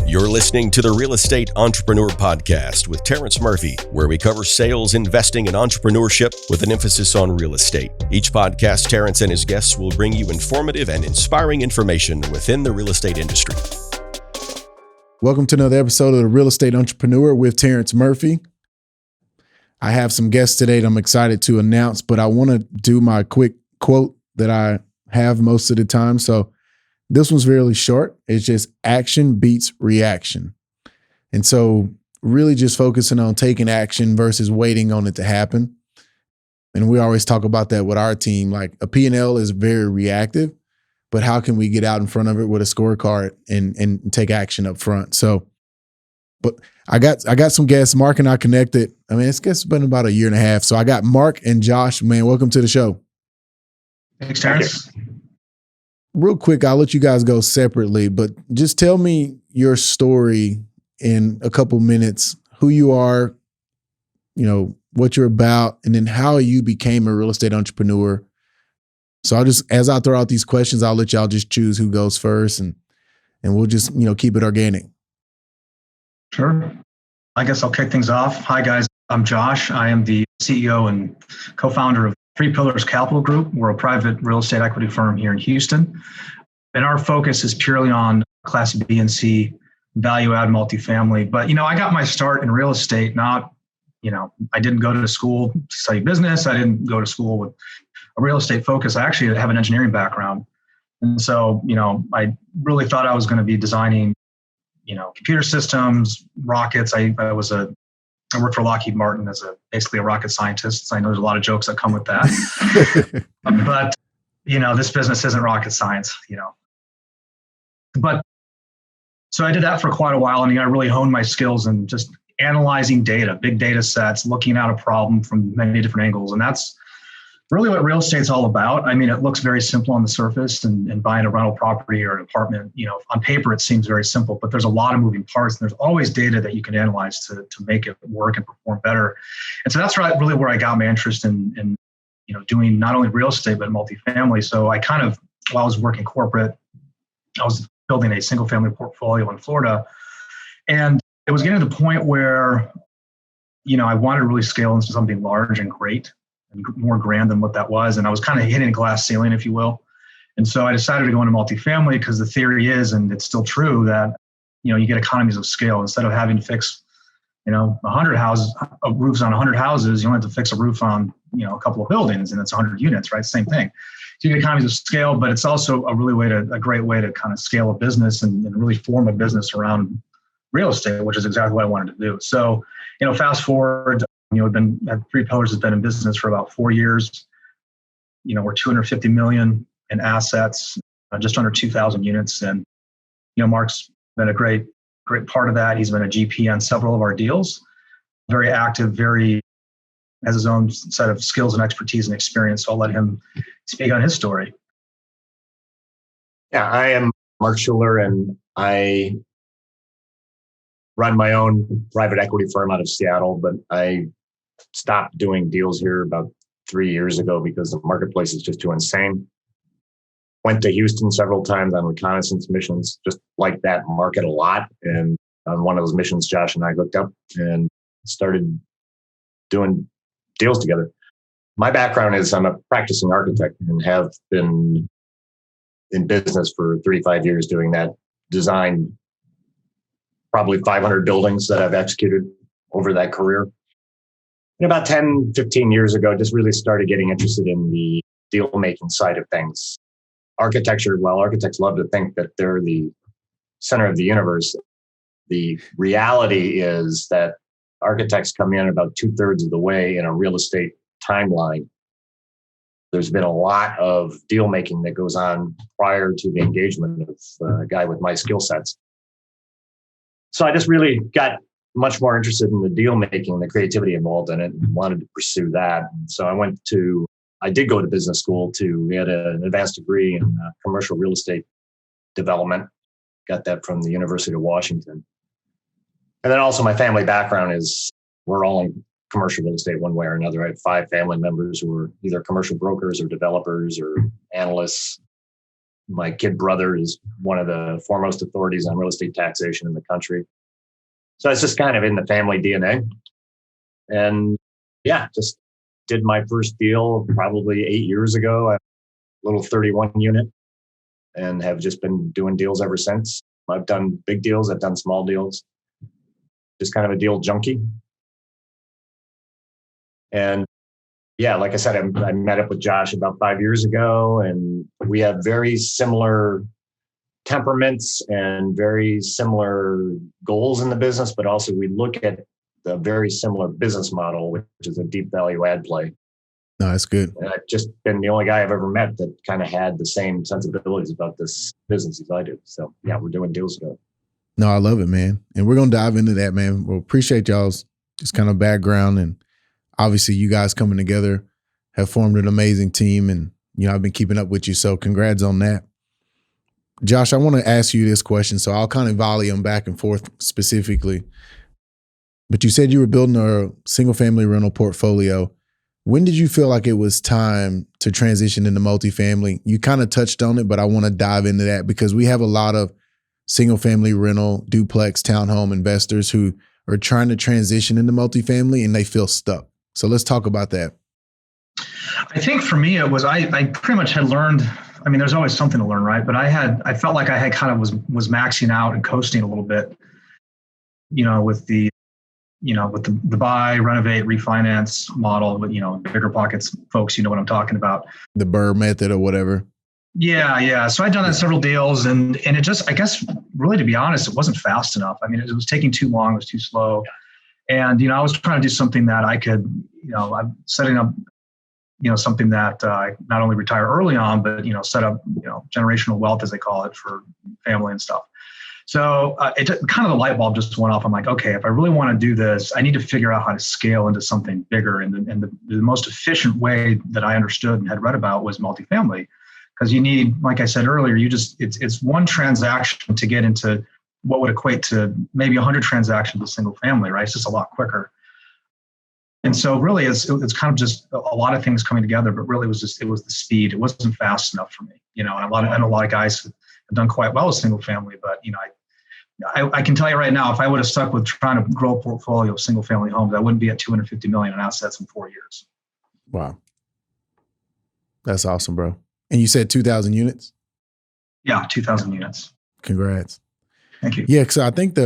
You're listening to the Real Estate Entrepreneur Podcast with Terrence Murphy, where we cover sales, investing, and entrepreneurship with an emphasis on real estate. Each podcast, Terrence and his guests will bring you informative and inspiring information within the real estate industry. Welcome to another episode of the Real Estate Entrepreneur with Terrence Murphy. I have some guests today that I'm excited to announce, but I want to do my quick quote that I have most of the time. So this one's really short. It's just action beats reaction. And so really just focusing on taking action versus waiting on it to happen. And we always talk about that with our team. Like a P&L is very reactive, but how can we get out in front of it with a scorecard and take action up front? So, but I got some guests. Mark and I connected. I mean, it's been about a year and a half. So I got Mark and Josh. Man, welcome to the show. Thanks, Terrence. Real quick, I'll let you guys go separately, but just tell me your story in a couple minutes, who you are, what you're about, and then how you became a real estate entrepreneur. So as I throw out these questions, I'll let y'all just choose who goes first and we'll just, keep it organic. Sure. I guess I'll kick things off. Hi, guys. I'm Josh. I am the CEO and co-founder of Three Pillars Capital Group. We're a private real estate equity firm here in Houston. And our focus is purely on Class B and C value add multifamily. But, I got my start in real estate, not, I didn't go to school to study business. I didn't go to school with a real estate focus. I actually have an engineering background. And so, I really thought I was going to be designing, computer systems, rockets. I worked for Lockheed Martin as basically a rocket scientist. So I know there's a lot of jokes that come with that. But, this business isn't rocket science, But so I did that for quite a while, and I really honed my skills in just analyzing data, big data sets, looking at a problem from many different angles. And that's really what real estate's all about. I mean, it looks very simple on the surface, and buying a rental property or an apartment, on paper, it seems very simple, but there's a lot of moving parts, and there's always data that you can analyze to make it work and perform better. And so that's really where I got my interest in doing not only real estate, but multifamily. So I while I was working corporate, I was building a single family portfolio in Florida. And it was getting to the point where, I wanted to really scale into something large and great and more grand than what that was. And I was kind of hitting a glass ceiling, if you will. And so I decided to go into multifamily because the theory is, and it's still true, that, you get economies of scale. Instead of having to fix, 100 houses, roofs on 100 houses, you only have to fix a roof on, a couple of buildings, and it's 100 units, right? Same thing. So you get economies of scale, but it's also a great way to kind of scale a business and really form a business around real estate, which is exactly what I wanted to do. So, fast forward, Three Pillars has been in business for about 4 years. We're 250 million in assets, just under 2,000 units. And, Mark's been a great part of that. He's been a GP on several of our deals, very active, has his own set of skills and expertise and experience. So I'll let him speak on his story. Yeah, I am Mark Shuler, and I run my own private equity firm out of Seattle, but I stopped doing deals here about 3 years ago because the marketplace is just too insane. Went to Houston several times on reconnaissance missions, just like that market a lot. And on one of those missions, Josh and I hooked up and started doing deals together. My background is I'm a practicing architect and have been in business for 35 years doing that. Designed probably 500 buildings that I've executed over that career. And about 10, 15 years ago, just really started getting interested in the deal-making side of things. Architecture, while architects love to think that they're the center of the universe, the reality is that architects come in about 2/3 of the way in a real estate timeline. There's been a lot of deal-making that goes on prior to the engagement of a guy with my skill sets. So I just really got much more interested in the deal making, the creativity involved in it, and wanted to pursue that. So I did go to business school to get an advanced degree in commercial real estate development. Got that from the University of Washington. And then also my family background is we're all in commercial real estate one way or another. I have 5 family members who are either commercial brokers or developers or analysts. My kid brother is one of the foremost authorities on real estate taxation in the country. So it's just kind of in the family DNA. And yeah, just did my first deal probably 8 years ago, a little 31 unit, and have just been doing deals ever since. I've done big deals, I've done small deals, just kind of a deal junkie. And yeah, like I said, I met up with Josh about 5 years ago, and we have very similar temperaments and very similar goals in the business, but also we look at the very similar business model, which is a deep value add play. No, that's good. And I've just been the only guy I've ever met that kind of had the same sensibilities about this business as I do. So yeah, we're doing deals together. No, I love it, man. And we're going to dive into that, man. We'll appreciate y'all's just kind of background. And obviously you guys coming together have formed an amazing team. And, I've been keeping up with you. So congrats on that. Josh, I want to ask you this question. So I'll kind of volley them back and forth specifically. But you said you were building a single family rental portfolio. When did you feel like it was time to transition into multifamily? You kind of touched on it, but I want to dive into that because we have a lot of single family rental, duplex, townhome investors who are trying to transition into multifamily and they feel stuck. So let's talk about that. I think for me, it was, I pretty much had learned, I mean, there's always something to learn, right? But I felt like I had kind of was maxing out and coasting a little bit, with the buy, renovate, refinance model with, bigger pockets folks, you know what I'm talking about. The Burr method or whatever. Yeah. So I'd done that several deals and it just, I guess, really, to be honest, it wasn't fast enough. I mean, it was taking too long. It was too slow. And, I was trying to do something that I could, I'm setting up, something that I not only retire early on, but, set up, generational wealth, as they call it, for family and stuff. So it kind of the light bulb just went off. I'm like, okay, if I really want to do this, I need to figure out how to scale into something bigger. And the most efficient way that I understood and had read about was multifamily. Because you need, like I said earlier, it's one transaction to get into what would equate to maybe 100 transactions with single family, right? It's just a lot quicker. And so really it's kind of just a lot of things coming together, but really it was the speed. It wasn't fast enough for me, and I know a lot of guys have done quite well with single family, but I can tell you right now, if I would have stuck with trying to grow a portfolio of single family homes, I wouldn't be at 250 million in assets in 4 years. Wow. That's awesome, bro. And you said 2,000 units? Yeah, 2,000 units. Congrats. Thank you. Yeah, so I think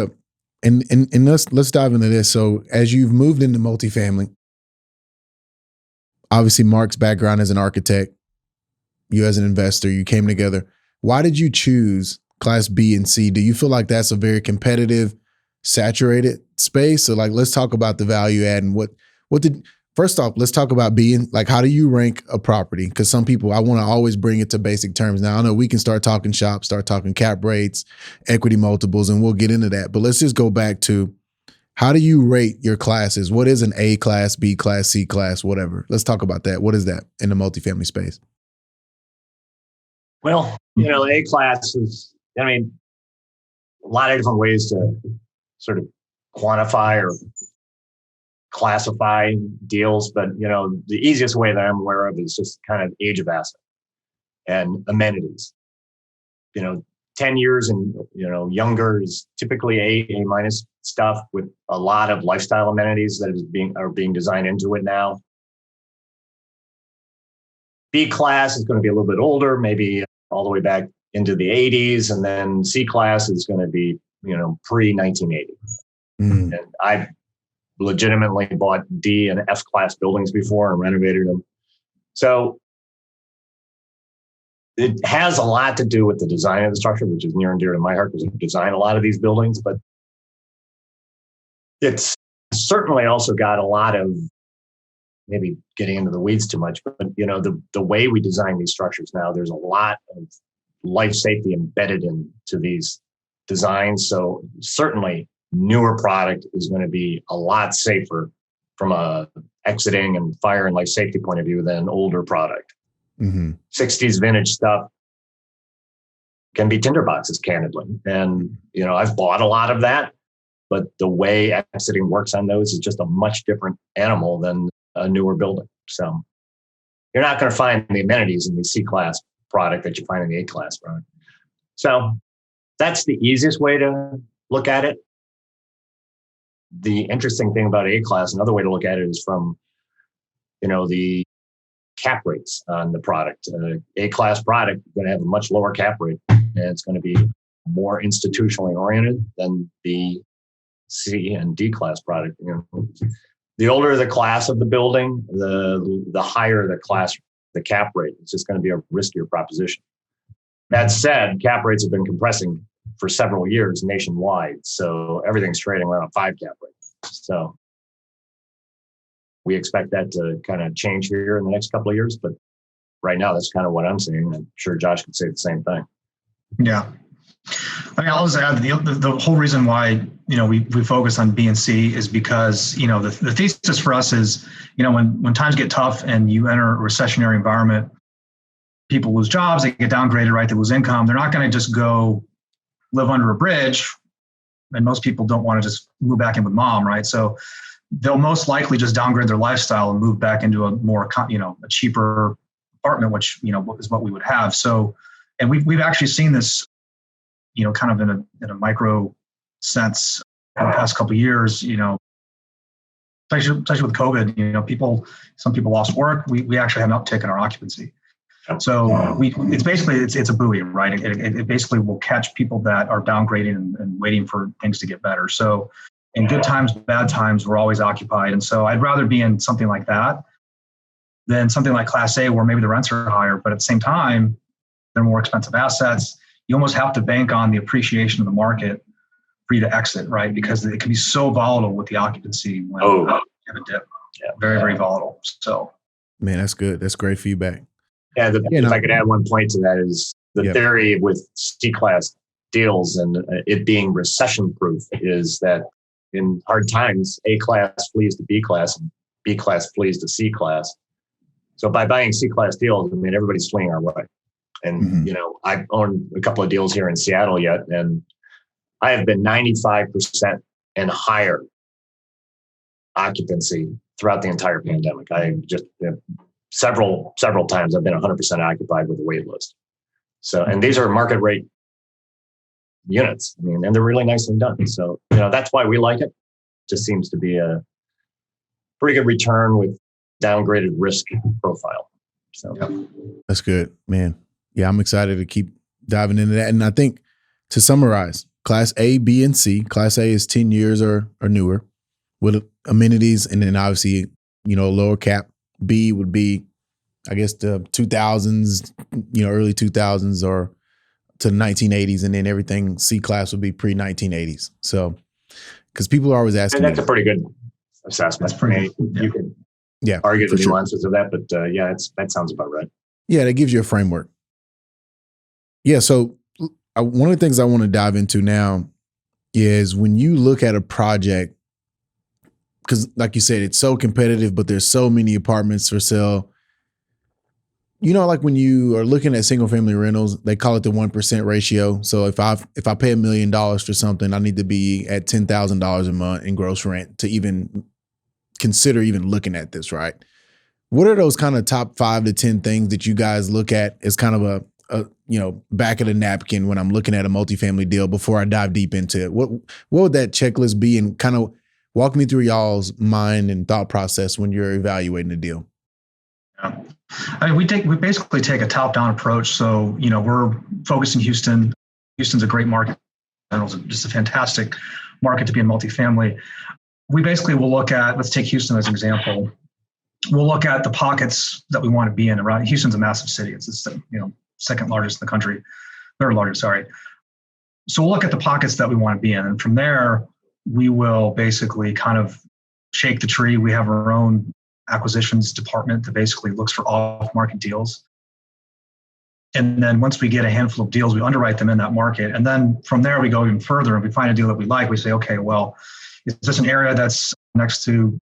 and let's dive into this. So as you've moved into multifamily, obviously Mark's background as an architect, you as an investor, you came together. Why did you choose Class B and C? Do you feel like that's a very competitive, saturated space? So let's talk about the value add and first off, let's talk about being how do you rank a property? Because some people, I want to always bring it to basic terms. Now, I know we can start talking shops, start talking cap rates, equity multiples, and we'll get into that. But let's just go back to how do you rate your classes? What is an A class, B class, C class, whatever? Let's talk about that. What is that in the multifamily space? Well, A class is, a lot of different ways to sort of quantify or classify deals, but the easiest way that I'm aware of is just kind of age of asset and amenities. 10 years and younger is typically A minus stuff with a lot of lifestyle amenities that are being designed into it now. B class is going to be a little bit older, maybe all the way back into the 80s, and then C class is going to be pre 1980. And I've legitimately bought D and F class buildings before and renovated them. So it has a lot to do with the design of the structure, which is near and dear to my heart because I design a lot of these buildings, but it's certainly also got a lot of, maybe getting into the weeds too much, but the way we design these structures now, there's a lot of life safety embedded into these designs. So certainly newer product is going to be a lot safer from a exiting and fire and life safety point of view than older product. 60s vintage stuff can be tinderboxes, candidly. And, I've bought a lot of that, but the way exiting works on those is just a much different animal than a newer building. So you're not going to find the amenities in these C-class product that you find in the A-class product. So that's the easiest way to look at it. The interesting thing about A-class, another way to look at it is from, the cap rates on the product. A-class product is going to have a much lower cap rate, and it's going to be more institutionally oriented than the C and D class product. The older the class of the building, the higher the cap rate. It's just going to be a riskier proposition. That said, cap rates have been compressing for several years nationwide, so everything's trading around a 5 cap rate. So we expect that to kind of change here in the next couple of years, but right now that's kind of what I'm seeing. I'm sure Josh could say the same thing. Yeah. I'll just add the whole reason why, we focus on B and C is because, the thesis for us is, when times get tough and you enter a recessionary environment, people lose jobs, they get downgraded, right? They lose income. They're not going to just go live under a bridge. And most people don't want to just move back in with mom, right? So they'll most likely just downgrade their lifestyle and move back into a more, a cheaper apartment, which, is what we would have. So, and we've actually seen this, kind of in a micro sense in the past couple of years, especially with COVID, some people lost work. We actually had an uptick in our occupancy. So it's a buoy, right? It basically will catch people that are downgrading and waiting for things to get better. So in good times, bad times, we're always occupied. And so I'd rather be in something like that than something like Class A, where maybe the rents are higher, but at the same time, they're more expensive assets. You almost have to bank on the appreciation of the market for you to exit, right? Because it can be so volatile with the occupancy when you have a dip. Yeah, very, very volatile. So, man, that's good. That's great feedback. Yeah, if I could add one point to that is the theory with C-class deals and it being recession-proof is that in hard times, A-class flees to B-class and B-class flees to C-class. So by buying C-class deals, everybody's fleeing our way. And, I've owned a couple of deals here in Seattle yet, and I have been 95% and higher occupancy throughout the entire pandemic. I just several times I've been 100% occupied with a wait list. So, and these are market rate units. And they're really nicely done. So, that's why we like it. Just seems to be a pretty good return with downgraded risk profile. So that's good, man. Yeah, I'm excited to keep diving into that. And I think to summarize, Class A, B, and C. Class A is 10 years or newer with amenities, and then obviously, a lower cap. B would be, I guess, the 2000s, early 2000s or to the 1980s, and then everything C class would be pre-1980s. So, because people are always asking. And that's a pretty good assessment. That's pretty good. You could argue the nuances of that, but that sounds about right. Yeah, that gives you a framework. Yeah, so one of the things I want to dive into now is when you look at a project, because like you said, it's so competitive, but there's so many apartments for sale. Like when you are looking at single family rentals, they call it the 1% ratio. So if I pay $1 million for something, I need to be at $10,000 a month in gross rent to even consider even looking at this, right? What are those kind of top 5 to 10 things that you guys look at as kind of a back of the napkin when I'm looking at a multifamily deal before I dive deep into it? What would that checklist be, and kind of walk me through y'all's mind and thought process when you're evaluating a deal? Yeah. We basically take a top-down approach. So, we're focused in Houston. Houston's a great market. It's just a fantastic market to be in multifamily. We basically will look at, let's take Houston as an example. We'll look at the pockets that we want to be in around. Houston's a massive city. It's second largest in the country, third largest, sorry. So we'll look at the pockets that we want to be in. And from there, we will basically kind of shake the tree. We have our own acquisitions department that basically looks for off-market deals. And then once we get a handful of deals, we underwrite them in that market. And then from there, we go even further and we find a deal that we like. We say, okay, well, is this an area that's next to,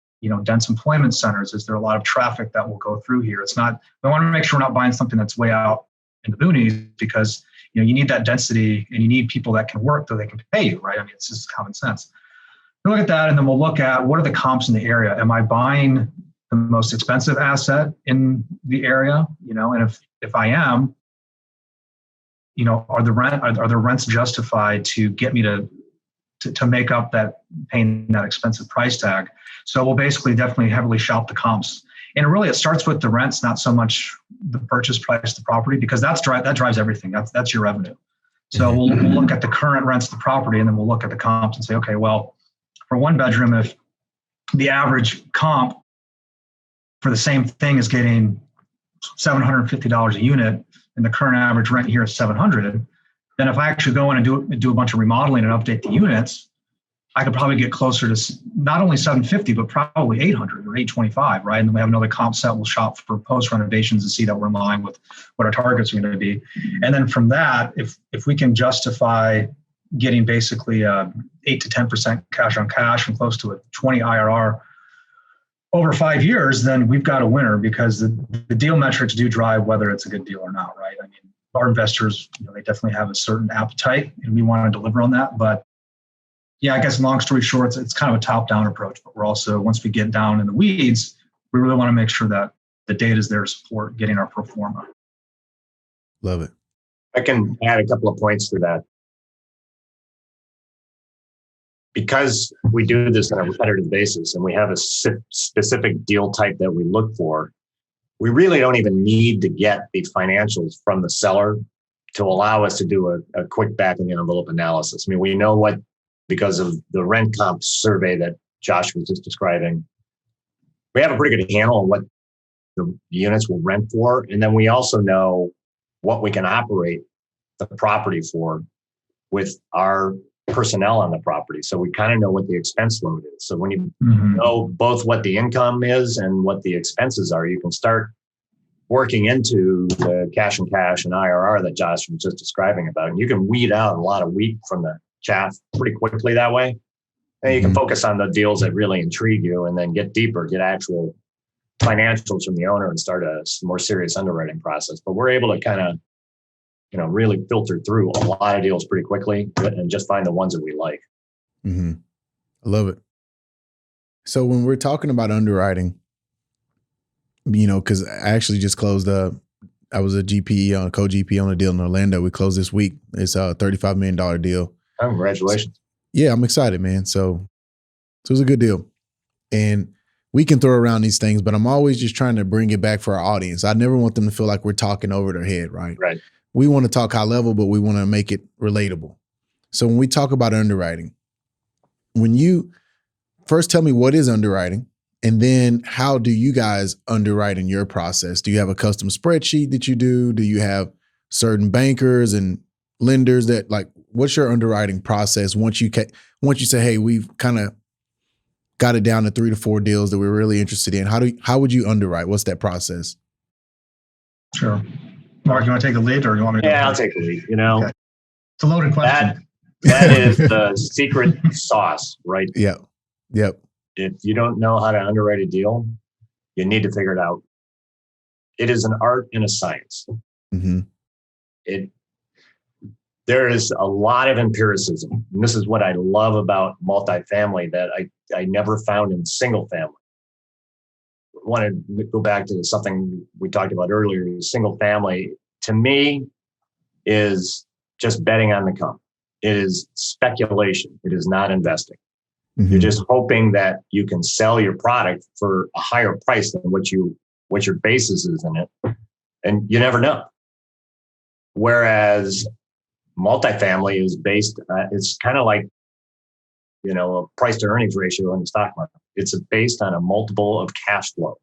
dense employment centers? Is there a lot of traffic that will go through here? It's not, we want to make sure we're not buying something that's way out in the boonies, because, you need that density and you need people that can work so they can pay you, right? It's just common sense. We look at that, and then we'll look at what are the comps in the area. Am I buying the most expensive asset in the area? And if I am, are the rents justified to get me to make up that paying that expensive price tag? So we'll basically definitely heavily shop the comps. And really, it starts with the rents, not so much the purchase price of the property, because that drives everything. That's your revenue. So we'll look at the current rents of the property, and then we'll look at the comps and say, okay, well, for one bedroom, if the average comp for the same thing is getting $750 a unit, and the current average rent here is $700, then if I actually go in and do a bunch of remodeling and update the units, I could probably get closer to not only $750, but probably $800 or $825, right? And then we have another comp set. We'll shop for post renovations and see that we're in line with what our targets are going to be. And then from that, if we can justify getting basically 8 to 10% cash on cash and close to a 20 IRR over 5 years, then we've got a winner, because the deal metrics do drive whether it's a good deal or not, right? I mean, our investors, they definitely have a certain appetite, and we want to deliver on that. But yeah, I guess long story short, it's kind of a top-down approach. But we're also, once we get down in the weeds, we really want to make sure that the data is there to support getting our pro forma. Love it. I can add a couple of points to that. Because we do this on a repetitive basis and we have a specific deal type that we look for, we really don't even need to get the financials from the seller to allow us to do a quick back of the envelope analysis. I mean, we know what, because of the rent comp survey that Josh was just describing, we have a pretty good handle on what the units will rent for. And then we also know what we can operate the property for with our personnel on the property. So we kind of know what the expense load is. So when you know both what the income is and what the expenses are, you can start working into the cash and IRR that Josh was just describing about. And you can weed out a lot of wheat from the chaff pretty quickly that way. And you can focus on the deals that really intrigue you and then get deeper, get actual financials from the owner and start a more serious underwriting process. But we're able to kind of really filter through a lot of deals pretty quickly and just find the ones that we like. I love it. So when we're talking about underwriting, because I actually just closed I was a GP co-GP on a deal in Orlando. We closed this week. It's a $35 million deal. Oh, congratulations. Yeah, I'm excited, man. So it was a good deal. And we can throw around these things, but I'm always just trying to bring it back for our audience. I never want them to feel like we're talking over their head, right? Right. We want to talk high level, but we want to make it relatable. So when we talk about underwriting, when you first tell me what is underwriting, and then how do you guys underwrite in your process? Do you have a custom spreadsheet that you do? Do you have certain bankers and lenders that what's your underwriting process once you say, hey, we've kind of got it down to 3 to 4 deals that we're really interested in? How would you underwrite? What's that process? Sure. Mark, you want to take the lead, or you want me to? Yeah, I'll take the lead. Okay. It's a loaded question. That is the secret sauce, right? Yeah. Yep. If you don't know how to underwrite a deal, you need to figure it out. It is an art and a science. There is a lot of empiricism. And this is what I love about multifamily that I never found in single family. I want to go back to something we talked about earlier. Single family, to me, is just betting on the come. It is speculation. It is not investing. You're just hoping that you can sell your product for a higher price than what your basis is in it. And you never know. Whereas multifamily is based, it's kind of like, a price to earnings ratio in the stock market. It's based on a multiple of cash flow,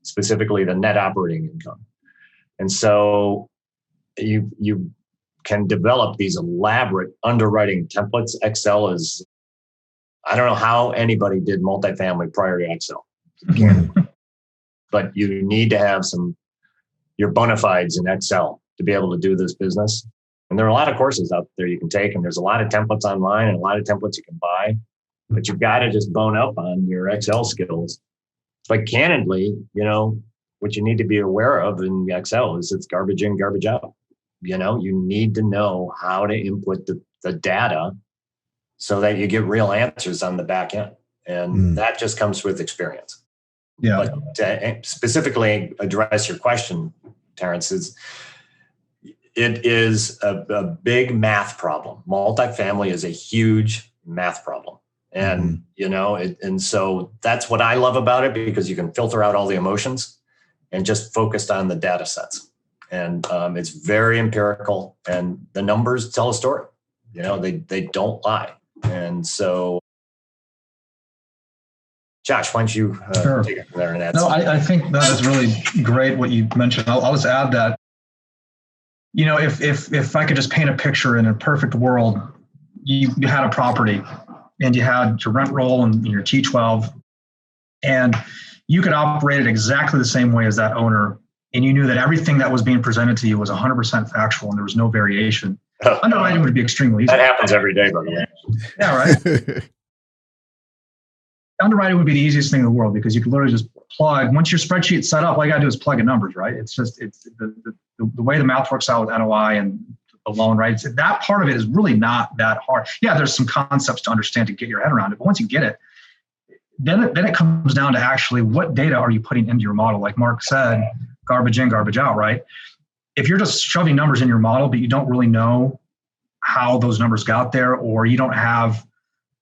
specifically the net operating income. And so you can develop these elaborate underwriting templates. Excel is, I don't know how anybody did multifamily prior to Excel. But you need to have your bona fides in Excel to be able to do this business. And there are a lot of courses out there you can take, and there's a lot of templates online and a lot of templates you can buy, but you've got to just bone up on your Excel skills. But candidly, what you need to be aware of in Excel is it's garbage in, garbage out. You need to know how to input the data so that you get real answers on the back end. And that just comes with experience. Yeah. But to specifically address your question, Terrence, is It is a big math problem. Multifamily is a huge math problem. And, and so that's what I love about it, because you can filter out all the emotions and just focused on the data sets. And it's very empirical, and the numbers tell a story. They don't lie. And so, Josh, why don't you Sure. take it from there and add No, something? I think that is really great what you mentioned. I'll just add that, if I could just paint a picture in a perfect world, you had a property and you had your rent roll and your T12, and you could operate it exactly the same way as that owner, and you knew that everything that was being presented to you was 100% factual and there was no variation. Underwriting would be extremely easy. That happens every day, by the way. Yeah, right. Underwriting would be the easiest thing in the world, because you can literally just plug. Once your spreadsheet's set up, all you got to do is plug in numbers, right? It's the way the math works out with NOI and the loan, right? That part of it is really not that hard. Yeah, there's some concepts to understand to get your head around it, but once you get it, then it comes down to actually what data are you putting into your model? Like Mark said, garbage in, garbage out, right? If you're just shoving numbers in your model, but you don't really know how those numbers got there, or you don't have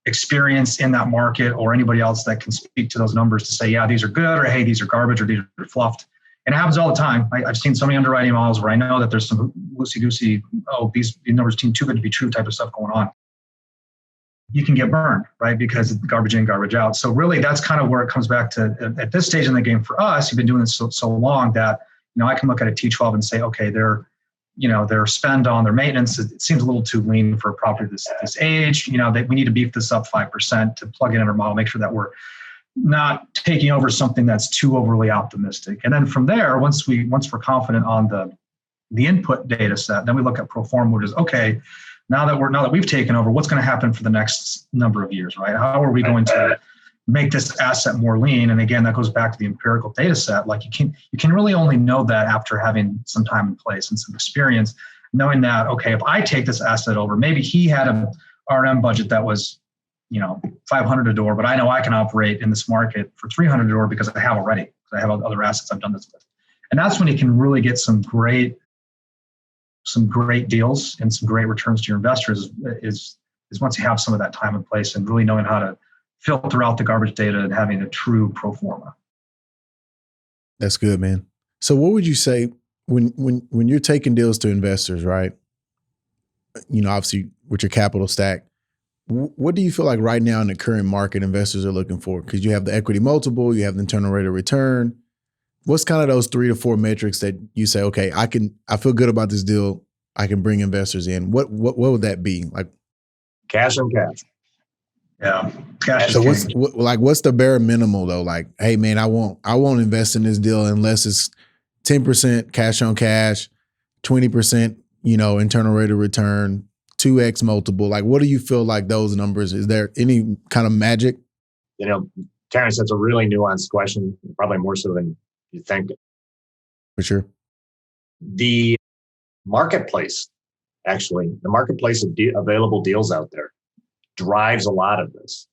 experience in that market or anybody else that can speak to those numbers to say, yeah, these are good, or hey, these are garbage, or these are fluffed. And it happens all the time. I've seen so many underwriting models where I know that there's some loosey-goosey, these numbers seem too good to be true type of stuff going on. You can get burned, right? Because it's garbage in, garbage out. So really, that's kind of where it comes back to at this stage in the game for us. You've been doing this so long that, I can look at a T12 and say, okay, their spend on their maintenance, it seems a little too lean for a property this age. That we need to beef this up 5% to plug it in our model, make sure that we're not taking over something that's too overly optimistic. And then from there, once we're confident on the input data set, then we look at pro forma, which is okay. Now that we've taken over, what's going to happen for the next number of years, right? How are we going to make this asset more lean? And again, that goes back to the empirical data set. Like you can really only know that after having some time in place and some experience, knowing that, okay, if I take this asset over, maybe he had a R&M budget that was, $500 a door, but I know I can operate in this market for $300 a door because I have already, because I have other assets I've done this with. And that's when you can really get some great deals and some great returns to your investors is once you have some of that time in place and really knowing how to filter out the garbage data and having a true pro forma. That's good, man. So what would you say when you're taking deals to investors, right? Obviously with your capital stack, what do you feel like right now in the current market investors are looking for? Because you have the equity multiple, you have the internal rate of return. What's kind of those 3 to 4 metrics that you say, okay, I feel good about this deal, I can bring investors in? What would that be? Like Cash on cash. Yeah. Cash so is king. what's the bare minimal though? Like, hey man, I won't invest in this deal unless it's 10% cash on cash, 20%, internal rate of return, 2x multiple. Like, what do you feel like those numbers? Is there any kind of magic? Terrence, that's a really nuanced question, probably more so than you think. For sure. The marketplace of available deals out there drives a lot of this.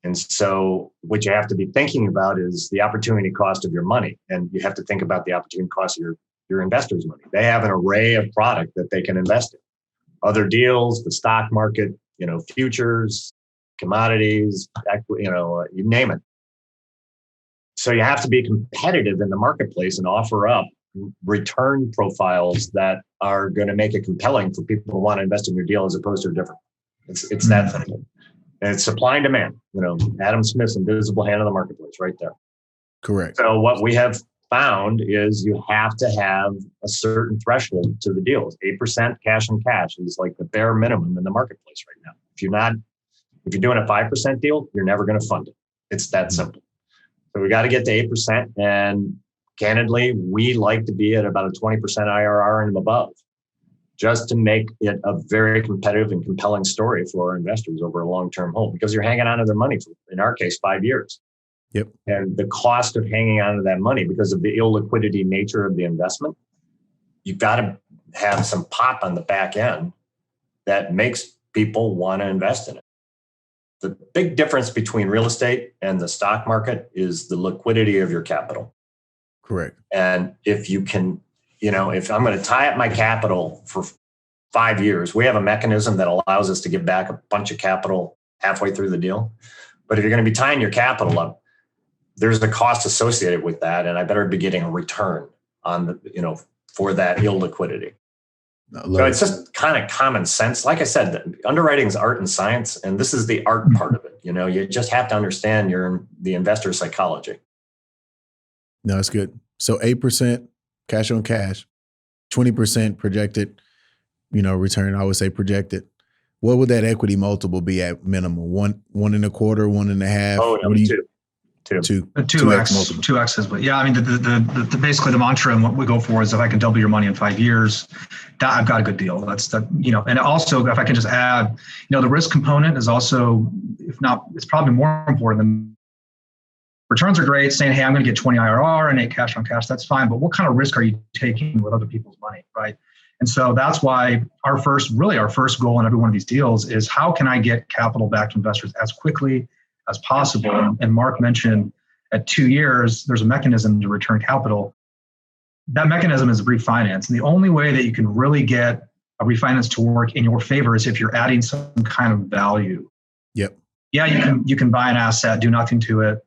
And so what you have to be thinking about is the opportunity cost of your money. And you have to think about the opportunity cost of your investors' money. They have an array of product that they can invest in. Other deals, the stock market, futures, commodities, you name it. So you have to be competitive in the marketplace and offer up return profiles that are going to make it compelling for people who want to invest in your deal as opposed to a different. It's that simple. And it's supply and demand. Adam Smith's invisible hand of the marketplace right there. Correct. So what we have found is you have to have a certain threshold to the deals. 8% cash on cash is like the bare minimum in the marketplace right now. If you're doing a 5% deal, you're never going to fund it. It's that simple. So we got to get to 8%. And candidly, we like to be at about a 20% IRR and above, just to make it a very competitive and compelling story for our investors over a long-term hold, because you're hanging on to their money for, in our case, 5 years. Yep. And the cost of hanging on to that money, because of the illiquidity nature of the investment, you've got to have some pop on the back end that makes people want to invest in it. The big difference between real estate and the stock market is the liquidity of your capital. Correct. And if you can if I'm going to tie up my capital for 5 years, we have a mechanism that allows us to give back a bunch of capital halfway through the deal. But if you're going to be tying your capital up, there's the cost associated with that. And I better be getting a return on for that illiquidity. So it's just kind of common sense. Like I said, underwriting is art and science, and this is the art part of it. You just have to understand the investor psychology. No, it's good. So 8% cash on cash, 20% projected, return. I would say projected. What would that equity multiple be at minimum? 1.25, 1.5? Oh, no, two. 2X's. But yeah, I mean, the basically the mantra and what we go for is if I can double your money in 5 years, that I've got a good deal. That's and also if I can just add, the risk component is also, if not, it's probably more important than returns are great. Saying, hey, I'm going to get 20 IRR and 8 cash on cash. That's fine. But what kind of risk are you taking with other people's money, right? And so that's why our first goal in every one of these deals is how can I get capital back to investors as quickly as possible. And Mark mentioned at 2 years, there's a mechanism to return capital. That mechanism is refinance. And the only way that you can really get a refinance to work in your favor is if you're adding some kind of value. Yep. Yeah, you can buy an asset, do nothing to it,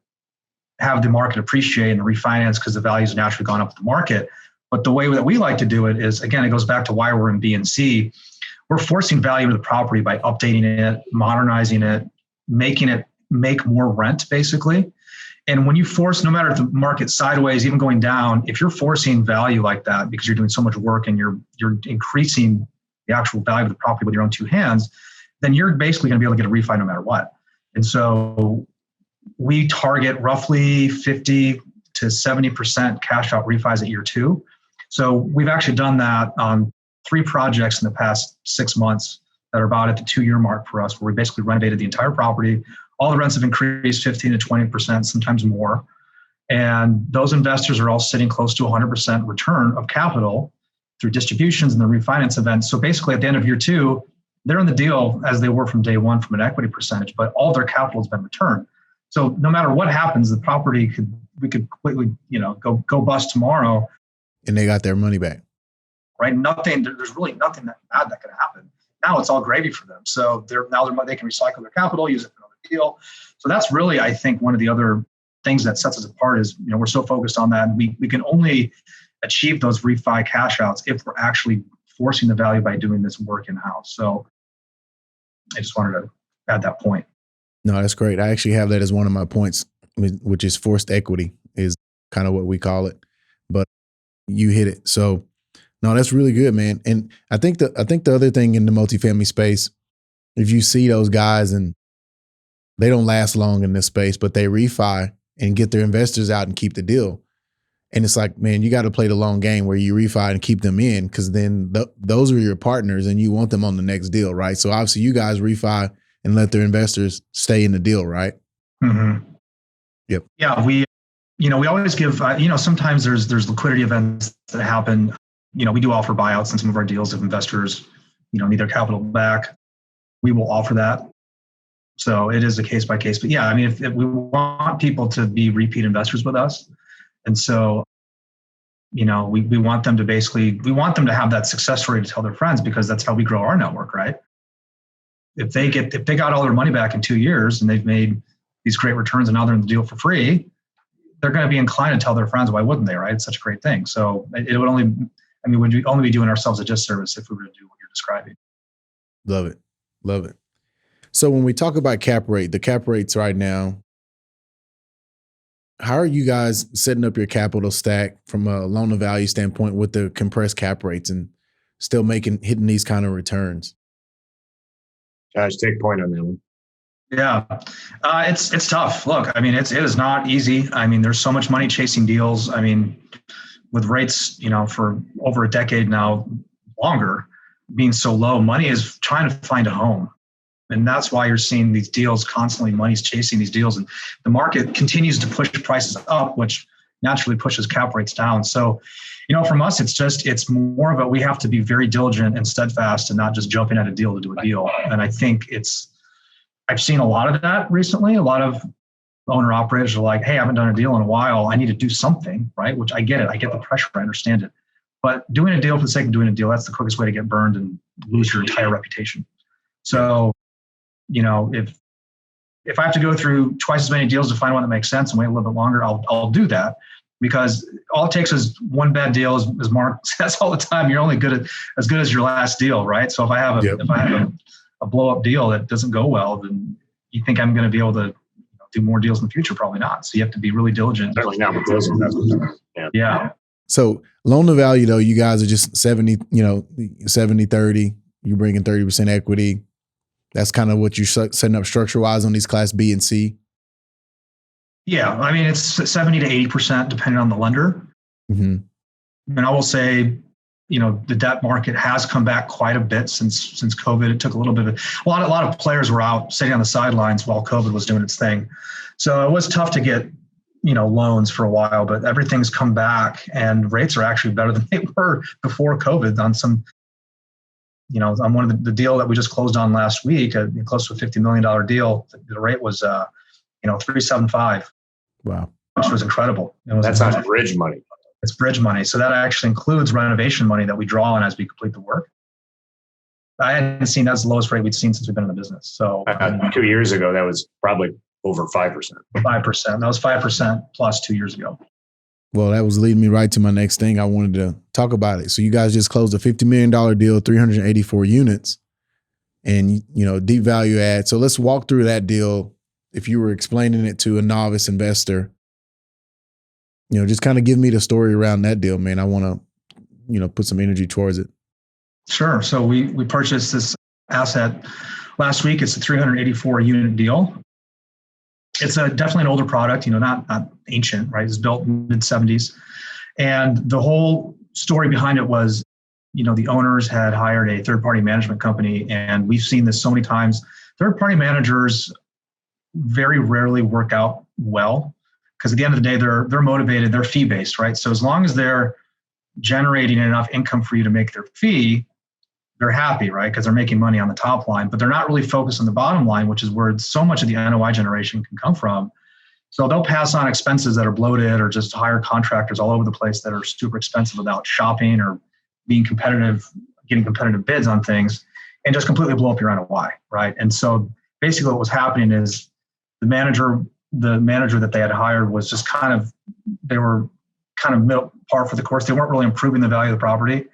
have the market appreciate and refinance because the value's naturally gone up with the market. But the way that we like to do it is, again, it goes back to why we're in B and C. We're forcing value to the property by updating it, modernizing it, making it make more rent, basically. And when you force, no matter if the market's sideways, even going down, if you're forcing value like that because you're doing so much work and you're increasing the actual value of the property with your own two hands, then you're basically going to be able to get a refi no matter what. And so we target roughly 50 to 70% cash out refis at year 2. So we've actually done that on 3 projects in the past 6 months that are about at the 2-year mark for us, where we basically renovated the entire property. All the rents have increased 15 to 20%, sometimes more. And those investors are all sitting close to 100% return of capital through distributions and the refinance events. So basically at the end of year 2, they're in the deal as they were from day 1 from an equity percentage, but all their capital has been returned. So no matter what happens, the property we could completely, go bust tomorrow. And they got their money back. Right? There's really nothing that bad that could happen. Now it's all gravy for them. So they can recycle their capital, use it for another deal. So that's really, I think, one of the other things that sets us apart is, we're so focused on that. And we can only achieve those refi cash outs if we're actually forcing the value by doing this work in-house. So I just wanted to add that point. No, that's great. I actually have that as one of my points, which is forced equity is kind of what we call it. But you hit it. So no, that's really good, man. And I think the other thing in the multifamily space, if you see those guys and they don't last long in this space, but they refi and get their investors out and keep the deal. And it's like, man, you got to play the long game where you refi and keep them in, because then those are your partners and you want them on the next deal, right? So obviously you guys refi and let their investors stay in the deal, right? Mm-hmm. Yep. Yeah, we always give, sometimes there's liquidity events that happen. We do offer buyouts in some of our deals if investors, need their capital back. We will offer that. So it is a case by case. But yeah, I mean, if we want people to be repeat investors with us, and so, we want them to have that success story to tell their friends, because that's how we grow our network, right? If they got all their money back in 2 years and they've made these great returns and now they're in the deal for free, they're going to be inclined to tell their friends. Why wouldn't they, right? It's such a great thing. So we'd only be doing ourselves a disservice if we were to do what you're describing. Love it. So when we talk about the cap rates right now, how are you guys setting up your capital stack from a loan to value standpoint with the compressed cap rates and still hitting these kind of returns? Josh, take point on that one. Yeah, it's tough. Look, I mean, it is not easy. I mean, there's so much money chasing deals. I mean, with rates, for over a decade now, longer, being so low, money is trying to find a home. And that's why you're seeing these deals constantly, money's chasing these deals. And the market continues to push prices up, which naturally pushes cap rates down. So, from us, it's more of we have to be very diligent and steadfast and not just jumping at a deal to do a deal. And I think I've seen a lot of that recently. A lot of owner operators are like, hey, I haven't done a deal in a while. I need to do something, right? Which I get it. I get the pressure. I understand it. But doing a deal for the sake of doing a deal, that's the quickest way to get burned and lose your entire reputation. So, if I have to go through twice as many deals to find one that makes sense and wait a little bit longer, I'll do that, because all it takes is one bad deal. As Mark says all the time, you're only as good as your last deal, right? So if I have a blow up deal that doesn't go well, then you think I'm going to be able to do more deals in the future? Probably not. So you have to be really diligent. Certainly not with those investments. Yeah. So loan to value, though, you guys are just 70-30. You're bringing 30% equity. That's kind of what you're setting up structure-wise on these Class B and C? Yeah. I mean, it's 70 to 80% depending on the lender. Mm-hmm. And I will say, the debt market has come back quite a bit since COVID. It took a little bit of a lot of players were out sitting on the sidelines while COVID was doing its thing. So it was tough to get, loans for a while, but everything's come back and rates are actually better than they were before COVID on some, on one of the deal that we just closed on last week, close to a $50 million deal. The rate was, 3.75. Wow. Which was incredible. That's not bridge money. It's bridge money. So that actually includes renovation money that we draw on as we complete the work. I hadn't seen that's the lowest rate we'd seen since we've been in the business. So 2 years ago, that was probably over 5%. 5%. That was 5% plus 2 years ago. Well, that was leading me right to my next thing. I wanted to talk about it. So you guys just closed a $50 million deal, 384 units, and, deep value add. So let's walk through that deal. If you were explaining it to a novice investor, just kind of give me the story around that deal, man. I want to, put some energy towards it. Sure. So we purchased this asset last week. It's a 384 unit deal. It's definitely an older product, not ancient, right? It's built mid 70s. And the whole story behind it was, the owners had hired a third-party management company. And we've seen this so many times. Third-party managers very rarely work out well, because at the end of the day, they're motivated, they're fee-based, right? So as long as they're generating enough income for you to make their fee, they're happy, right? Because they're making money on the top line, but they're not really focused on the bottom line, which is where so much of the NOI generation can come from. So they'll pass on expenses that are bloated or just hire contractors all over the place that are super expensive without shopping or being competitive, getting competitive bids on things, and just completely blow up your NOI, right? And so basically what was happening is the manager that they had hired was just they were kind of middle par for the course. They weren't really improving the value of the property.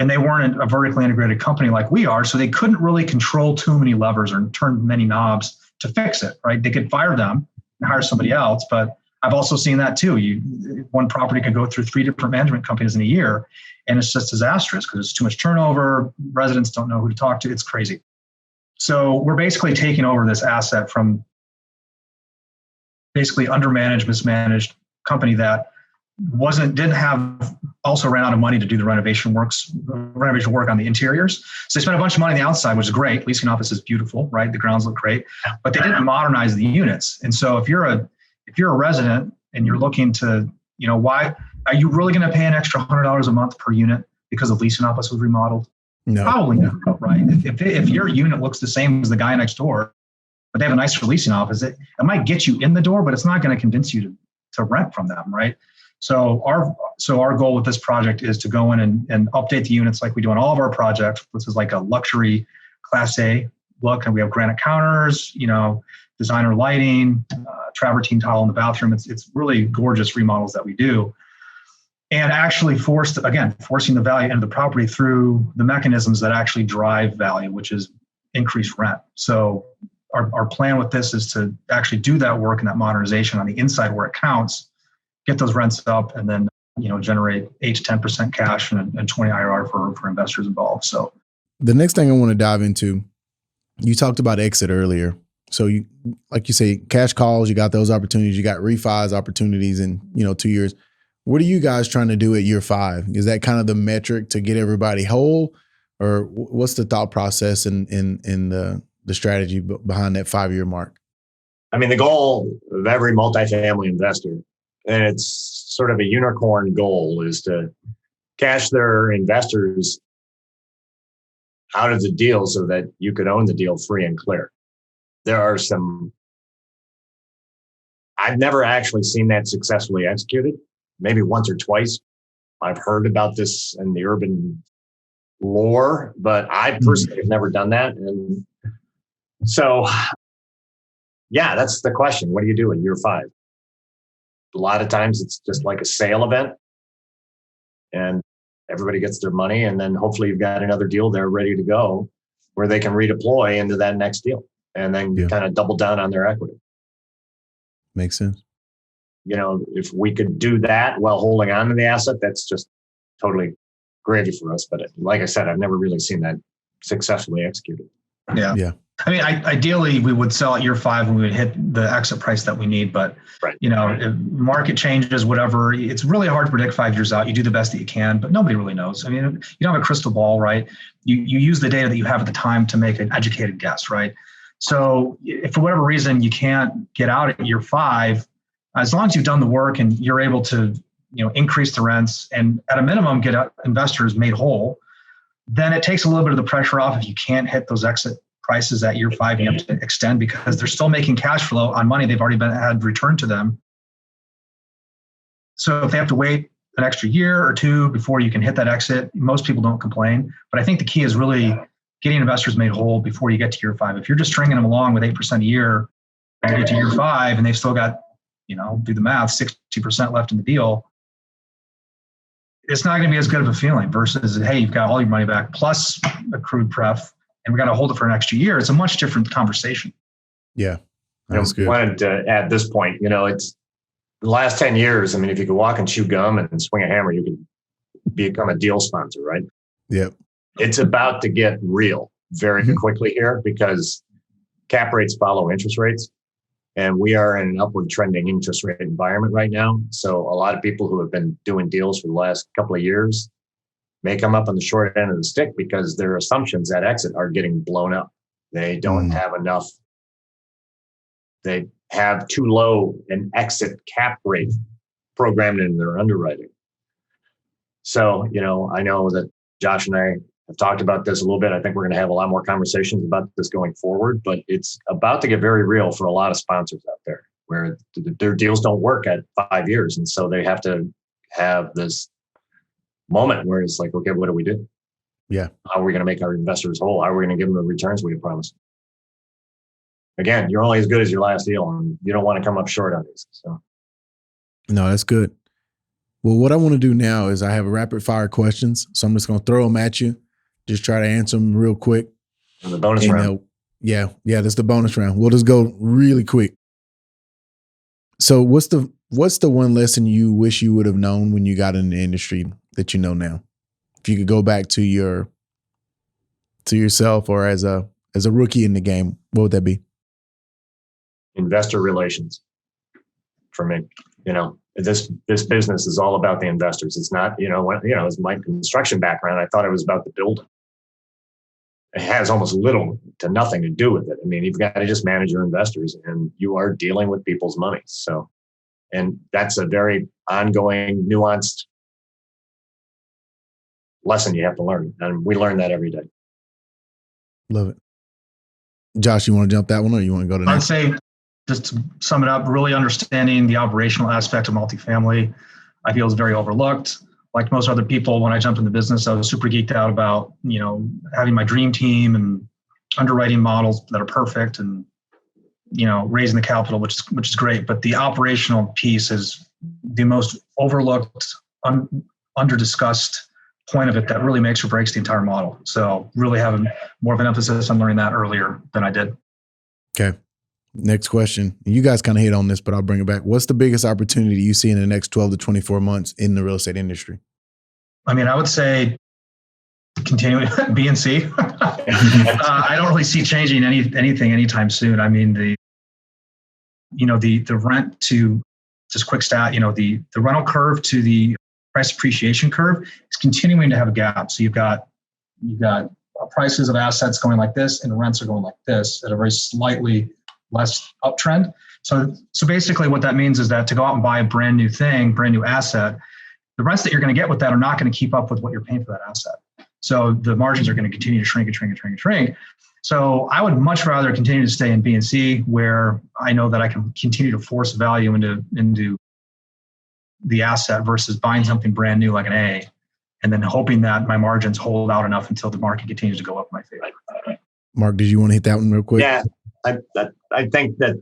And they weren't a vertically integrated company like we are. So they couldn't really control too many levers or turn many knobs to fix it, right? They could fire them and hire somebody else. But I've also seen that too. One property could go through 3 different management companies in a year, and it's just disastrous because there's too much turnover. Residents don't know who to talk to. It's crazy. So we're basically taking over this asset from basically undermanaged, mismanaged company that also ran out of money to do the renovation work on the interiors. So they spent a bunch of money on the outside, which is great. Leasing office is beautiful, right? The grounds look great, but they didn't modernize the units. And so if you're a resident and you're looking to, why are you really going to pay an extra $100 a month per unit because the leasing office was remodeled? No. Probably not, right? If your unit looks the same as the guy next door, but they have a nicer leasing office, it might get you in the door, but it's not going to convince you to rent from them, right? So our goal with this project is to go in and update the units like we do on all of our projects. This is like a luxury Class A look, and we have granite counters, designer lighting, travertine tile in the bathroom. It's really gorgeous remodels that we do, and actually forcing the value into the property through the mechanisms that actually drive value, which is increased rent. So our plan with this is to actually do that work and that modernization on the inside where it counts, get those rents up, and then generate 8 to 10% cash and 20 IRR for investors involved. So the next thing I want to dive into, you talked about exit earlier. So you, like you say, cash calls, you got those opportunities, you got refis opportunities in 2 years. What are you guys trying to do at year 5? Is that kind of the metric to get everybody whole, or what's the thought process and the strategy behind that 5-year mark? I mean, the goal of every multifamily investor, and it's sort of a unicorn goal, is to cash their investors out of the deal so that you could own the deal free and clear. I've never actually seen that successfully executed, maybe once or twice, I've heard about this in the urban lore, but I personally have never done that. And so, yeah, that's the question. What do you do in year 5? A lot of times it's just like a sale event and everybody gets their money. And then hopefully you've got another deal there ready to go where they can redeploy into that next deal and then kind of double down on their equity. Makes sense. If we could do that while holding on to the asset, that's just totally gravy for us. But like I said, I've never really seen that successfully executed. Yeah. I mean, ideally, we would sell at year 5 and we would hit the exit price that we need. But, if market changes, whatever, it's really hard to predict 5 years out. You do the best that you can, but nobody really knows. I mean, you don't have a crystal ball, right? You use the data that you have at the time to make an educated guess, right? So if for whatever reason you can't get out at year 5, as long as you've done the work and you're able to, increase the rents and at a minimum get investors made whole, then it takes a little bit of the pressure off. If you can't hit those exit prices at year 5, you have to extend because they're still making cash flow on money they've already had returned to them. So if they have to wait an extra year or 2 before you can hit that exit, most people don't complain. But I think the key is really getting investors made whole before you get to year 5. If you're just stringing them along with 8% a year and you get to year 5 and they've still got, do the math, 60% left in the deal, it's not going to be as good of a feeling versus, hey, you've got all your money back plus accrued pref and we got to hold it for an extra year. It's a much different conversation. Yeah. That's good. I wanted to add this point, it's the last 10 years. I mean, if you could walk and chew gum and swing a hammer, you could become a deal sponsor, right? Yep. It's about to get real very quickly here because cap rates follow interest rates. And we are in an upward trending interest rate environment right now. So a lot of people who have been doing deals for the last couple of years may come up on the short end of the stick because their assumptions at exit are getting blown up. They don't have enough. They have too low an exit cap rate programmed into their underwriting. So, I know that Josh and I have talked about this a little bit. I think we're going to have a lot more conversations about this going forward, but it's about to get very real for a lot of sponsors out there where their deals don't work at 5 years. And so they have to have this moment where it's like, okay, what do we do? Yeah. How are we going to make our investors whole? How are we going to give them the returns we promised? Again, you're only as good as your last deal and you don't want to come up short on this. So. No, that's good. Well, what I want to do now is I have rapid fire questions. So I'm just going to throw them at you. Just try to answer them real quick. And the bonus round. Yeah, that's the bonus round. We'll just go really quick. So what's the one lesson you wish you would have known when you got in the industry that you know now? If you could go back to yourself or as a rookie in the game, what would that be? Investor relations. For me, this business is all about the investors. It's not, as my construction background, I thought it was about the building. It has almost little to nothing to do with it. I mean, you've got to just manage your investors and you are dealing with people's money. So, and that's a very ongoing, nuanced lesson you have to learn. And we learn that every day. Love it. Josh, you want to jump that one or you want to go to next? I'd say, just to sum it up, really understanding the operational aspect of multifamily, I feel is very overlooked. Like most other people, when I jumped into business, I was super geeked out about, having my dream team and underwriting models that are perfect and, raising the capital, which is great. But the operational piece is the most overlooked, under-discussed point of it that really makes or breaks the entire model. So really having more of an emphasis on learning that earlier than I did. Okay. Next question. You guys kind of hit on this, but I'll bring it back. What's the biggest opportunity you see in the next 12 to 24 months in the real estate industry? I mean, I would say continuing B and C. I don't really see changing anything anytime soon. I mean, the rent to, just quick stat, the rental curve to the price appreciation curve is continuing to have a gap. So you've got prices of assets going like this and the rents are going like this at a very slightly less uptrend. So basically what that means is that to go out and buy a brand new asset, the rents that you're going to get with that are not going to keep up with what you're paying for that asset. So the margins are going to continue to shrink. So I would much rather continue to stay in B and C where I know that I can continue to force value into the asset versus buying something brand new like an A, and then hoping that my margins hold out enough until the market continues to go up in my favor. Mark, did you want to hit that one real quick? Yeah, I think that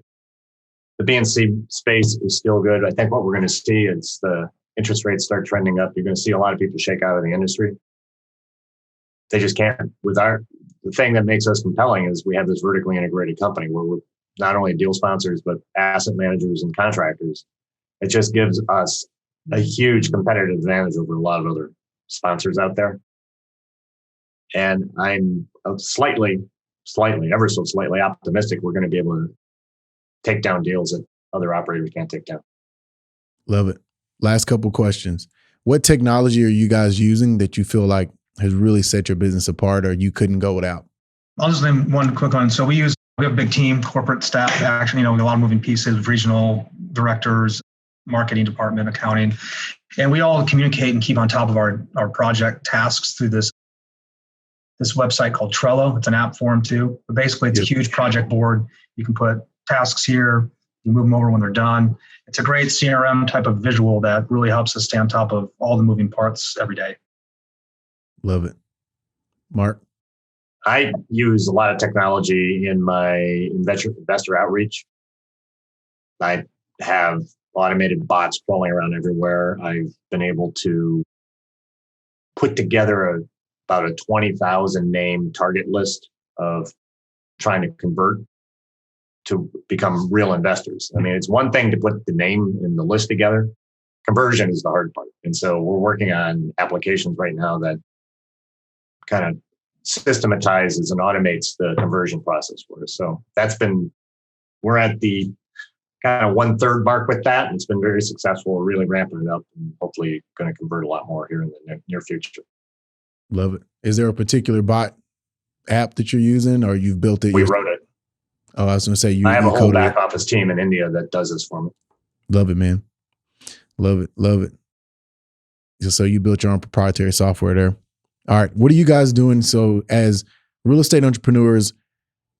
the B&C space is still good. I think what we're going to see is the interest rates start trending up. You're going to see a lot of people shake out of the industry. They just can't. The thing that makes us compelling is we have this vertically integrated company where we're not only deal sponsors, but asset managers and contractors. It just gives us a huge competitive advantage over a lot of other sponsors out there. And I'm ever so slightly optimistic we're going to be able to take down deals that other operators can't take down. Love it. Last couple questions. What technology are you guys using that you feel like has really set your business apart or you couldn't go without? I'll just name one quick one. So we have a big team, corporate staff, actually, a lot of moving pieces, regional directors, marketing department, accounting. And we all communicate and keep on top of our project tasks through this website called Trello. It's an app for them too. But basically, it's a huge project board. You can put tasks here. You move them over when they're done. It's a great CRM type of visual that really helps us stay on top of all the moving parts every day. Love it. Mark? I use a lot of technology in my investor outreach. I have automated bots crawling around everywhere. I've been able to put together about a 20,000 name target list of trying to convert to become real investors. I mean, it's one thing to put the name in the list together. Conversion is the hard part. And so we're working on applications right now that kind of systematizes and automates the conversion process for us. So we're at the kind of 1/3 mark with that. And it's been very successful. We're really ramping it up and hopefully going to convert a lot more here in the near future. Love it. Is there a particular bot app that you're using or you've built it? We wrote it. Oh, I was going to say I have a whole back office team in India that does this for me. Love it, man. Love it. Love it. So you built your own proprietary software there. All right. What are you guys doing? So as real estate entrepreneurs,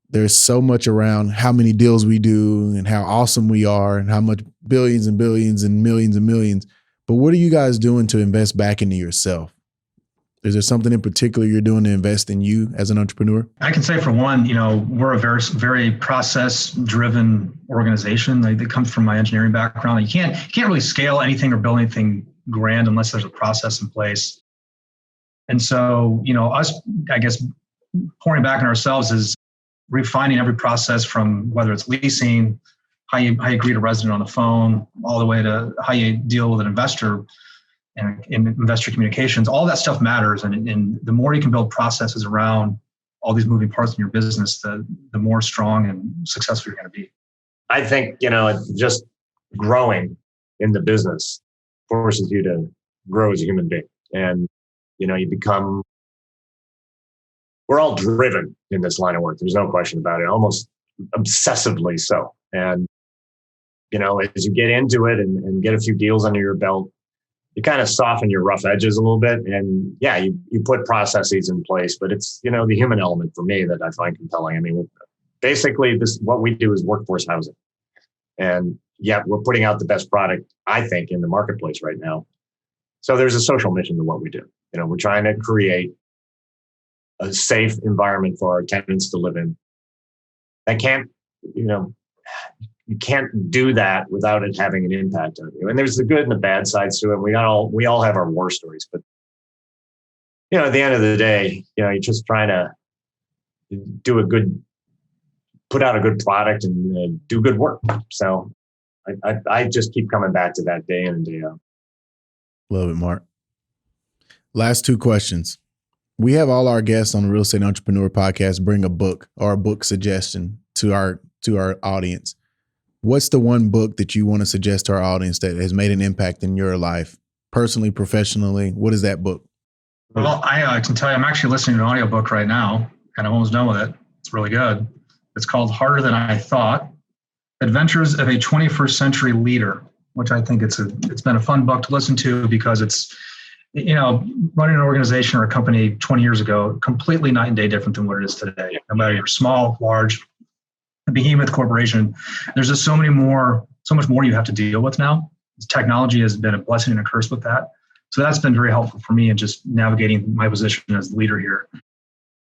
there's so much around how many deals we do and how awesome we are and how much billions and billions and millions. But what are you guys doing to invest back into yourself? Is there something in particular you're doing to invest in you as an entrepreneur? I can say for one, we're a very, very process-driven organization. That comes from my engineering background. You can't really scale anything or build anything grand unless there's a process in place. And so, us, I guess, pouring back on ourselves is refining every process from whether it's leasing, how you greet a resident on the phone, all the way to how you deal with an investor and in investor communications. All that stuff matters. And the more you can build processes around all these moving parts in your business, the more strong and successful you're going to be. I think, just growing in the business forces you to grow as a human being. And, we're all driven in this line of work. There's no question about it, almost obsessively so. And, as you get into it and get a few deals under your belt, you kind of soften your rough edges a little bit. And yeah, you put processes in place, but it's, the human element for me that I find compelling. I mean, basically what we do is workforce housing. And yeah, we're putting out the best product, I think, in the marketplace right now. So there's a social mission to what we do. We're trying to create a safe environment for our tenants to live in. You can't do that without it having an impact on you. And there's the good and the bad sides to it. We all have our war stories, but at the end of the day, you're just trying to put out a good product and do good work. So I just keep coming back to that day in and day out. Love it, Mark. Last two questions. We have all our guests on the Real Estate Entrepreneur Podcast bring a book or a book suggestion to our audience. What's the one book that you want to suggest to our audience that has made an impact in your life, personally, professionally? What is that book? Well, I can tell you, I'm actually listening to an audiobook right now, and I'm almost done with it. It's really good. It's called Harder Than I Thought: Adventures of a 21st Century Leader, which I think it's been a fun book to listen to because it's, running an organization or a company 20 years ago, completely night and day different than what it is today. No matter you're small, large, a behemoth corporation, there's just so much more you have to deal with now. technology has been a blessing and a curse with that. So that's been very helpful for me in just navigating my position as the leader here.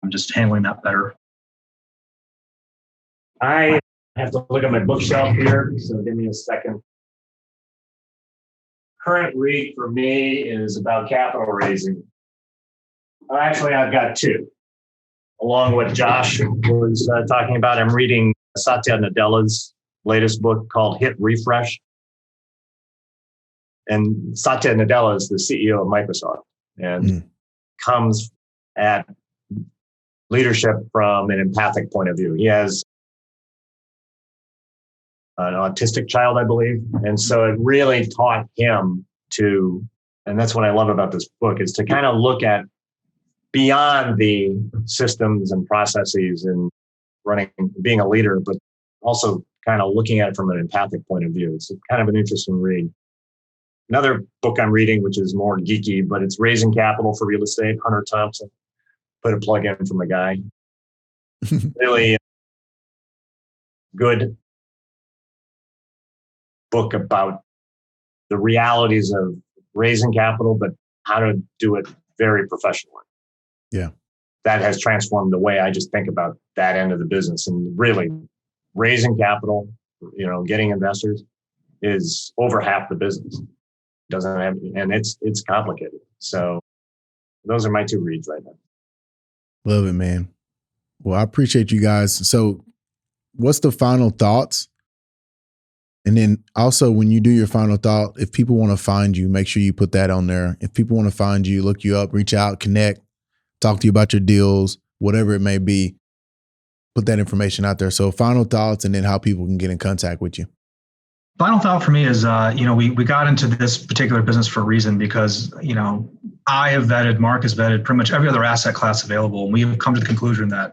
I'm just handling that better. I have to look at my bookshelf here, so give me a second. Current read for me is about capital raising. Actually, I've got two. Along with Josh was talking about, I'm reading Satya Nadella's latest book called Hit Refresh. And Satya Nadella is the CEO of Microsoft and comes at leadership from an empathic point of view. He has an autistic child, I believe. And so it really taught him to, and that's what I love about this book, is to kind of look at beyond the systems and processes and running, being a leader, but also kind of looking at it from an empathic point of view. It's kind of an interesting read. Another book I'm reading, which is more geeky, but it's Raising Capital for Real Estate, Hunter Thompson. Put a plug in from a guy. Really good book about the realities of raising capital, but how to do it very professionally. Yeah. That has transformed the way I just think about that end of the business. And really, raising capital, getting investors is over half the business. Doesn't have, and it's complicated. So those are my two reads right now. Love it, man. Well, I appreciate you guys. So what's the final thoughts? And then also when you do your final thought, if people want to find you, make sure you put that on there. If people want to find you, look you up, reach out, connect, talk to you about your deals, whatever it may be, put that information out there. So final thoughts and then how people can get in contact with you. Final thought for me is, we got into this particular business for a reason because, I have vetted, Mark has vetted pretty much every other asset class available. And we have come to the conclusion that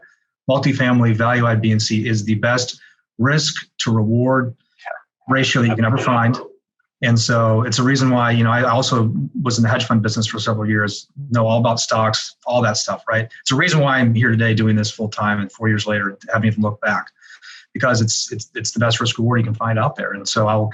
multifamily value add B and C is the best risk to reward ratio that you can ever find. And so it's a reason why, I also was in the hedge fund business for several years, know all about stocks, all that stuff, right? It's a reason why I'm here today doing this full time and 4 years later, haven't even looked back. Because it's the best risk reward you can find out there, and so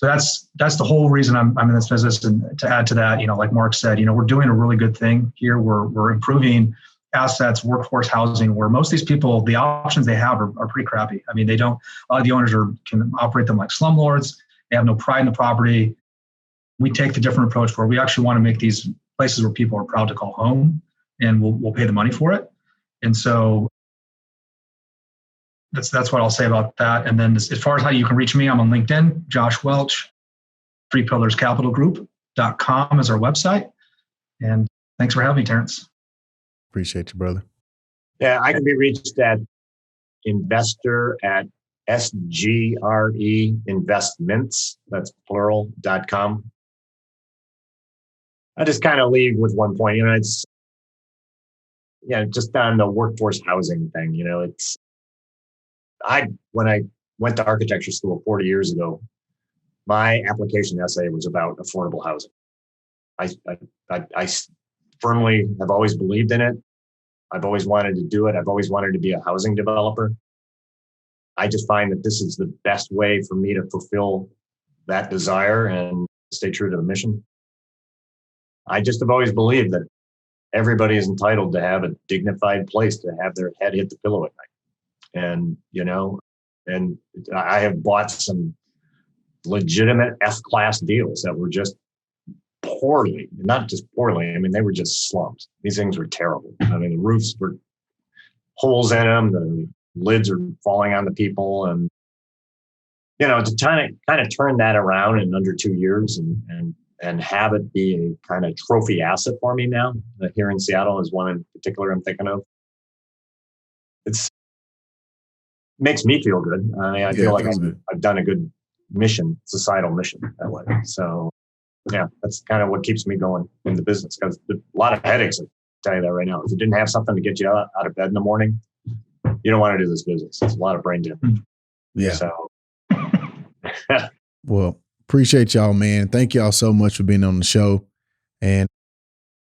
that's the whole reason I'm in this business. And to add to that, like Mark said, we're doing a really good thing here. We're improving assets, workforce housing, where most of these people, the options they have are pretty crappy. I mean, they don't. A lot of the owners can operate them like slumlords. They have no pride in the property. We take the different approach where we actually want to make these places where people are proud to call home, and we'll pay the money for it. And so. That's what I'll say about that. And then as far as how you can reach me, I'm on LinkedIn, Josh Welch, threepillarscapitalgroup.com is our website. And thanks for having me, Terrence. Appreciate you, brother. Yeah, I can be reached at investor@SGREinvestments, that's plural.com. I just kind of leave with one point, it's, just on the workforce housing thing, when I went to architecture school 40 years ago, my application essay was about affordable housing. I firmly have always believed in it. I've always wanted to do it. I've always wanted to be a housing developer. I just find that this is the best way for me to fulfill that desire and stay true to the mission. I just have always believed that everybody is entitled to have a dignified place to have their head hit the pillow at night. And, and I have bought some legitimate F-class deals that were just poorly, not just poorly. I mean, they were just slums. These things were terrible. I mean, the roofs were holes in them. The lids are falling on the people. And, to kind of turn that around in under 2 years and have it be a kind of trophy asset for me now. Here in Seattle is one in particular I'm thinking of. Makes me feel good. I mean, I feel like I've done a good mission, societal mission that way. So, that's kind of what keeps me going in the business, because a lot of headaches. I'll tell you that right now. If you didn't have something to get you out of bed in the morning, you don't want to do this business. It's a lot of brain damage. Yeah. So, well, appreciate y'all, man. Thank y'all so much for being on the show, and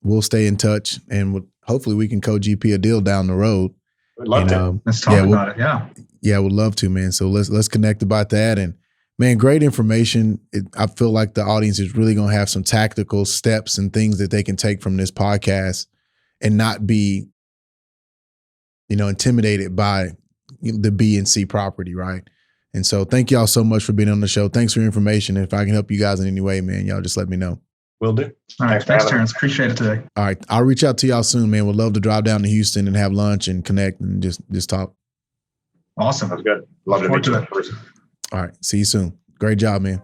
we'll stay in touch, and hopefully we can co-GP a deal down the road. We'd love to. Let's talk about it. Yeah. Yeah, I would love to, man. So let's connect about that and Man, great information. I feel like the audience is really going to have some tactical steps and things that they can take from this podcast and not be, intimidated by the B and C property, right? And so thank y'all so much for being on the show. Thanks for your information. If I can help you guys in any way, man, y'all just let me know. Will do. All right. Thanks, Terrence. Appreciate it today. All right. I'll reach out to y'all soon, man. Would love to drive down to Houston and have lunch and connect and just talk. Awesome. That's good. Love to meet you in person. All right. See you soon. Great job, man.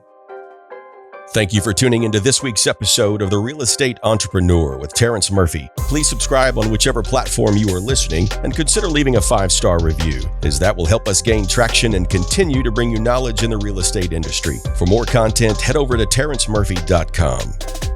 Thank you for tuning into this week's episode of The Real Estate Entrepreneur with Terrence Murphy. Please subscribe on whichever platform you are listening and consider leaving a 5-star review, as that will help us gain traction and continue to bring you knowledge in the real estate industry. For more content, head over to terrencemurphy.com.